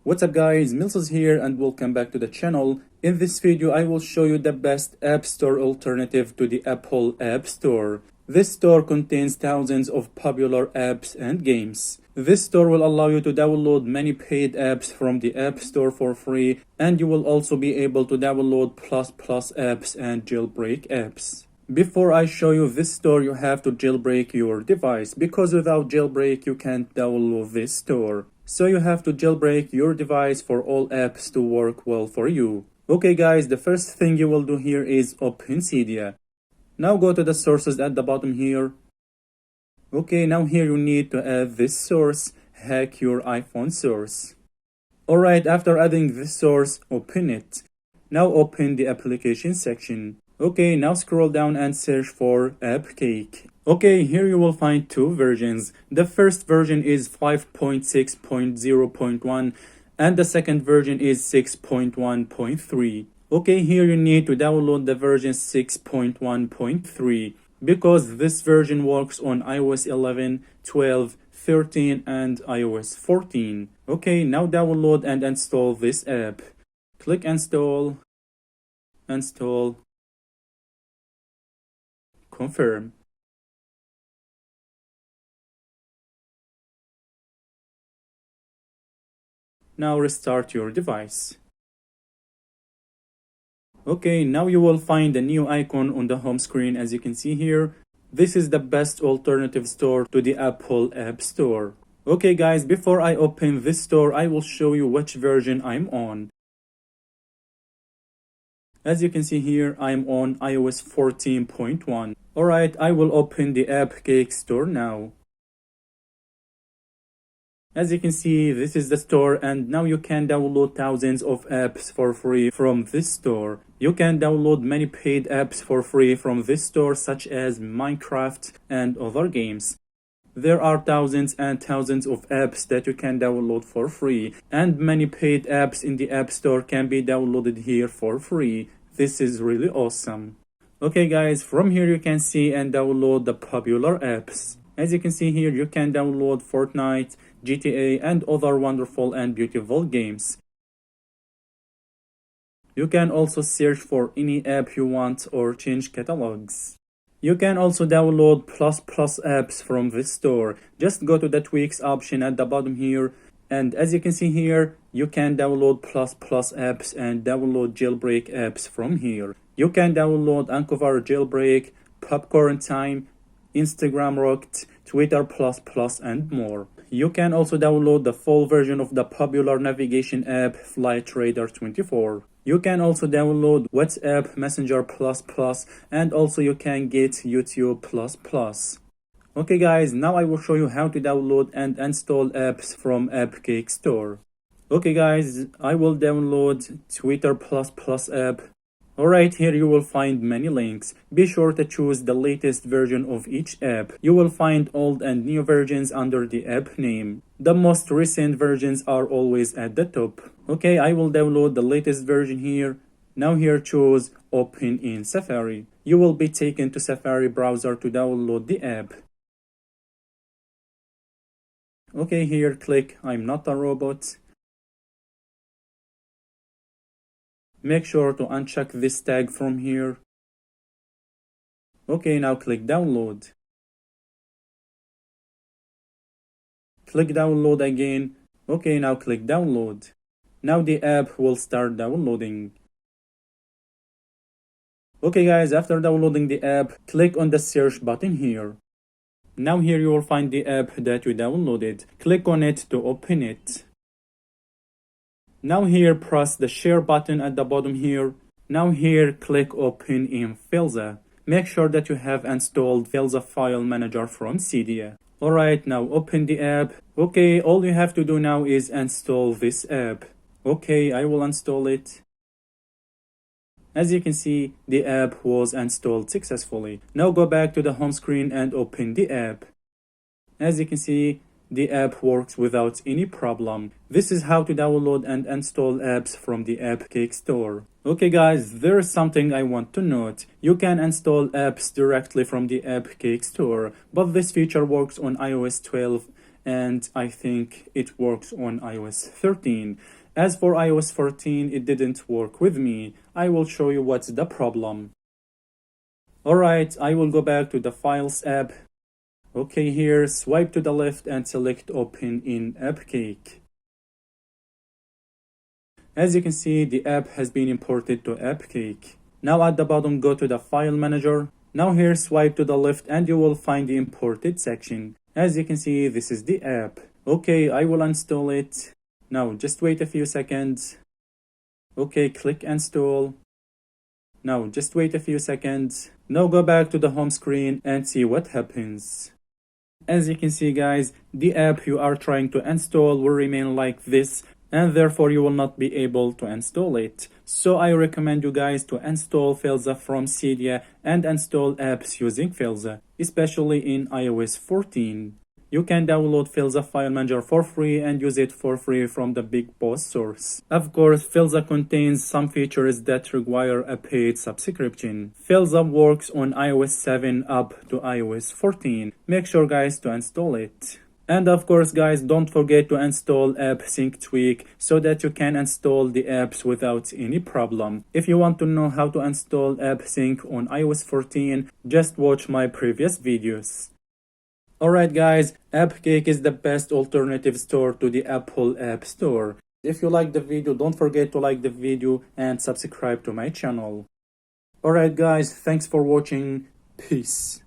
What's up guys, Mills here and welcome back to the channel. In this video I will show you the best App Store alternative to the Apple App Store. This store contains thousands of popular apps and games. This store will allow you to download many paid apps from the App Store for free, and you will also be able to download plus apps and jailbreak apps. Before I show you this store, you have to jailbreak your device, because without jailbreak you can't download this store. So you have to jailbreak your device for all apps to work well for you. Okay guys, the first thing you will do here is open Cydia. Now go to the sources at the bottom here. Okay, now here you need to add this source, hack your iPhone source. Alright, after adding this source, open it. Now open the application section. Okay, now scroll down and search for AppCake. Okay, here you will find two versions. The first version is 5.6.0.1 and the second version is 6.1.3. Okay, here you need to download the version 6.1.3 because this version works on iOS 11, 12, 13 and iOS 14. Okay, now download and install this app. Click install, confirm. Now restart your device. Okay, now you will find a new icon on the home screen. As you can see here, this is the best alternative store to the Apple App Store. Okay guys, before I open this store, I will show you which version I'm on. As you can see here, I'm on iOS 14.1. Alright, I will open the AppCake store now. As you can see, this is the store, and now you can download thousands of apps for free from this store. You can download many paid apps for free from this store, such as Minecraft and other games. There are thousands and thousands of apps that you can download for free, and many paid apps in the App Store can be downloaded here for free. This is really awesome. Okay guys, from here you can see and download the popular apps. As you can see here, you can download Fortnite, GTA and other wonderful and beautiful games. You can also search for any app you want or change catalogs. You can also download plus apps from this store. Just go to the Tweaks option at the bottom here, and as you can see here, you can download plus apps and download jailbreak apps from here. You can download Unc0ver jailbreak, Popcorn Time, Instagram Rocked, Twitter plus and more. You can also download the full version of the popular navigation app Flight Radar 24. You can also download WhatsApp Messenger plus and also you can get YouTube plus. Okay guys, now I will show you how to download and install apps from AppCake store. Okay guys, I will download Twitter plus app. Alright, here you will find many links. Be sure to choose the latest version of each app. You will find old and new versions under the app name. The most recent versions are always at the top. Okay, I will download the latest version here. Now here choose Open in Safari. You will be taken to Safari browser to download the app. Okay, here click I'm not a robot. Make sure to uncheck this tag from here. Okay, now click download. Click download again. Okay, now click download. Now the app will start downloading. Okay guys, after downloading the app, click on the search button here. Now here you will find the app that you downloaded. Click on it to open it. Now here press the share button at the bottom here. Now here click open in Filza. Make sure that you have installed Filza file manager from Cydia. Alright, now open the app. Okay, all you have to do now is install this app. Okay, I will install it. As you can see, the app was installed successfully. Now go back to the home screen and open the app. As you can see, the app works without any problem. This is how to download and install apps from the AppCake store. Okay guys, there is something I want to note. You can install apps directly from the AppCake store, but this feature works on iOS 12 and I think it works on iOS 13. As for iOS 14, it didn't work with me. I will show you what's the problem. Alright, I will go back to the Files app. Okay, here, swipe to the left and select Open in AppCake. As you can see, the app has been imported to AppCake. Now at the bottom, go to the File Manager. Now here, swipe to the left and you will find the imported section. As you can see, this is the app. Okay, I will install it. Now just wait a few seconds. Okay, click install. Now just wait a few seconds. Now go back to the home screen and see what happens. As you can see guys, the app you are trying to install will remain like this, and therefore you will not be able to install it. So I recommend you guys to install Filza from Cydia and install apps using Filza, especially in iOS 14. You can download Filza File Manager for free and use it for free from the Big Boss source. Of course, Filza contains some features that require a paid subscription. Filza works on iOS 7 up to iOS 14. Make sure guys to install it. And of course guys, don't forget to install AppSync tweak so that you can install the apps without any problem. If you want to know how to install AppSync on iOS 14, just watch my previous videos. Alright guys, AppCake is the best alternative store to the Apple App Store. If you like the video, don't forget to like the video and subscribe to my channel. Alright guys, thanks for watching. Peace.